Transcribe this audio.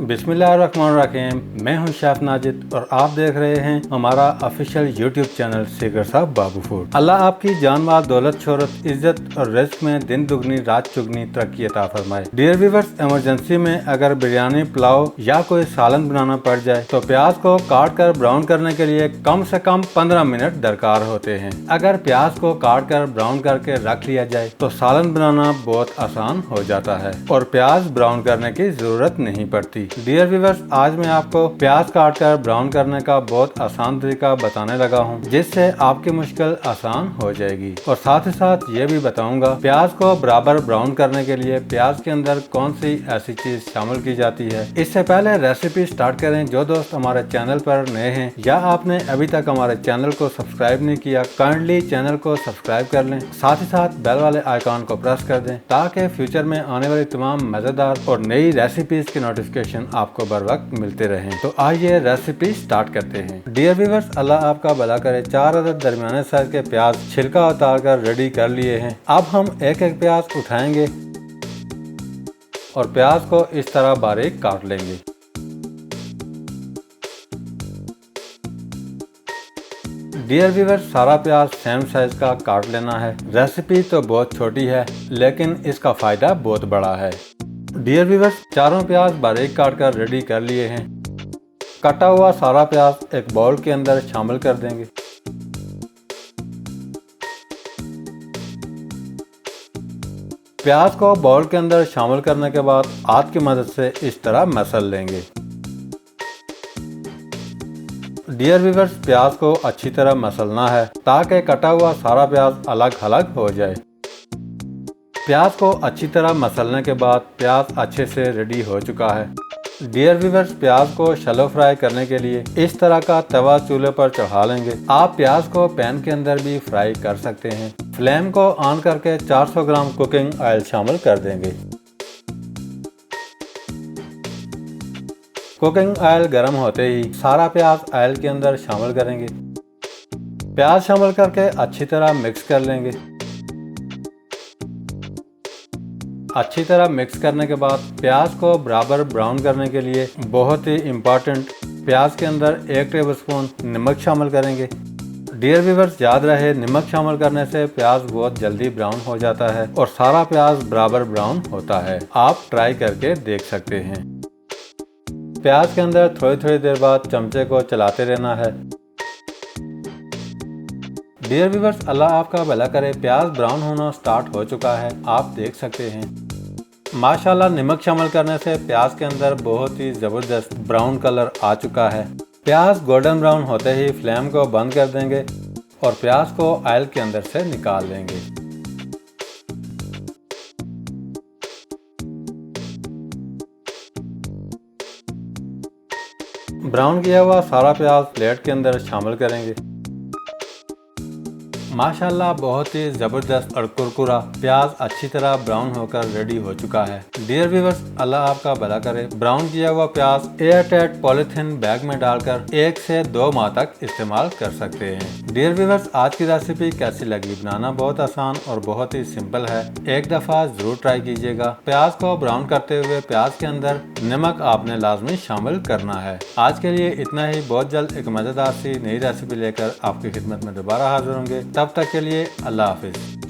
बिस्मिल्लाहिर्रहमानिर्रहीम। मैं हूं शेफ नाजिद और आप देख रहे हैं हमारा ऑफिशियल यूट्यूब चैनल सीकर साहब बाबू फूड। अल्लाह आपकी जान माल, दौलत, शोहरत, इज्जत और रिज़्क में दिन दुगनी रात चुगनी तरक्की अता फरमाए। डियर व्यूअर्स, इमरजेंसी में अगर बिरयानी, पुलाव या कोई सालन बनाना पड़ जाए तो प्याज को काट कर ब्राउन करने के लिए कम से कम 15 मिनट दरकार होते हैं। अगर प्याज को काट कर ब्राउन करके रख लिया जाए तो सालन बनाना बहुत आसान हो जाता है और प्याज ब्राउन करने की जरूरत नहीं पड़ती। डियर व्यूअर्स, आज मैं आपको प्याज काट कर ब्राउन करने का बहुत आसान तरीका बताने लगा हूँ, जिससे आपकी मुश्किल आसान हो जाएगी। और साथ ही साथ ये भी बताऊंगा प्याज को बराबर ब्राउन करने के लिए प्याज के अंदर कौन सी ऐसी चीज शामिल की जाती है। इससे पहले रेसिपी स्टार्ट करें, जो दोस्त हमारे चैनल पर नए हैं या आपने अभी तक हमारे चैनल को सब्सक्राइब नहीं किया, काइंडली चैनल को सब्सक्राइब कर लें। साथ ही साथ बेल वाले आइकॉन को प्रेस कर दें ताकि फ्यूचर में आने वाली तमाम मजेदार और नई रेसिपीज के नोटिफिकेशन आपको बर वक्त मिलते रहें। तो आइए रेसिपी स्टार्ट करते हैं। डियर व्यूअर्स, अल्लाह आपका भला करे। 4 अदद दरमियाने साइज के प्याज छिलका उतार कर रेडी कर लिए हैं। अब हम एक एक प्याज उठाएंगे और प्याज को इस तरह बारीक काट लेंगे। डियर व्यूअर्स, सारा प्याज सेम साइज का काट लेना है। रेसिपी तो बहुत छोटी है लेकिन इसका फायदा बहुत बड़ा है। डियर व्यूअर्स, चारों प्याज बारीक काट कर रेडी कर लिए हैं। कटा हुआ सारा प्याज एक बाउल के अंदर शामिल कर देंगे। प्याज को बाउल के अंदर शामिल करने के बाद हाथ की मदद से इस तरह मसल लेंगे। डियर व्यूअर्स, प्याज को अच्छी तरह मसलना है ताकि कटा हुआ सारा प्याज अलग अलग हो जाए। प्याज को अच्छी तरह मसलने के बाद प्याज अच्छे से रेडी हो चुका है। डियर व्यूअर्स, प्याज को शैलो फ्राई करने के लिए इस तरह का तवा चूल्हे पर चढ़ा लेंगे। आप प्याज को पैन के अंदर भी फ्राई कर सकते हैं। फ्लेम को ऑन करके 400 ग्राम कुकिंग ऑयल शामिल कर देंगे। कुकिंग ऑयल गर्म होते ही सारा प्याज ऑयल के अंदर शामिल करेंगे। प्याज शामिल करके अच्छी तरह मिक्स कर लेंगे। अच्छी तरह मिक्स करने के बाद प्याज को बराबर ब्राउन करने के लिए बहुत ही इम्पोर्टेंट, प्याज के अंदर 1 टेबलस्पून नमक शामिल करेंगे। डियर व्यूअर्स, याद रहे नमक शामिल करने से प्याज बहुत जल्दी ब्राउन हो जाता है और सारा प्याज बराबर ब्राउन होता है। आप ट्राई करके देख सकते हैं। प्याज के अंदर थोड़ी थोड़ी देर बाद चमचे को चलाते रहना है। डियर व्यूअर्स, अल्लाह आपका भला करे। प्याज ब्राउन होना स्टार्ट हो चुका है, आप देख सकते हैं। माशाल्लाह, नमक शामिल करने से प्याज के अंदर बहुत ही ज़बरदस्त ब्राउन कलर आ चुका है। प्याज गोल्डन ब्राउन होते ही फ्लेम को बंद कर देंगे और प्याज को ऑयल के अंदर से निकाल लेंगे। ब्राउन किया हुआ सारा प्याज प्लेट के अंदर शामिल करेंगे। माशाल्लाह, बहुत ही ज़बरदस्त और कुरकुरा प्याज अच्छी तरह ब्राउन होकर रेडी हो चुका है। डियर व्यूअर्स, अल्लाह आपका भला करे। ब्राउन किया हुआ प्याज एयर टाइट पॉलीथीन बैग में डालकर 1 से 2 माह तक इस्तेमाल कर सकते हैं। डियर व्यूअर्स, आज की रेसिपी कैसी लगी? बनाना बहुत आसान और बहुत ही सिंपल है। एक दफ़ा ज़रूर ट्राई कीजिएगा। प्याज को ब्राउन करते हुए प्याज के अंदर नमक आपने लाजमी शामिल करना है। आज के लिए इतना ही। बहुत जल्द एक मज़ेदार सी नई रेसिपी लेकर आपकी खिदमत में दोबारा हाजिर होंगे। तब तक के लिए अल्लाह हाफिज।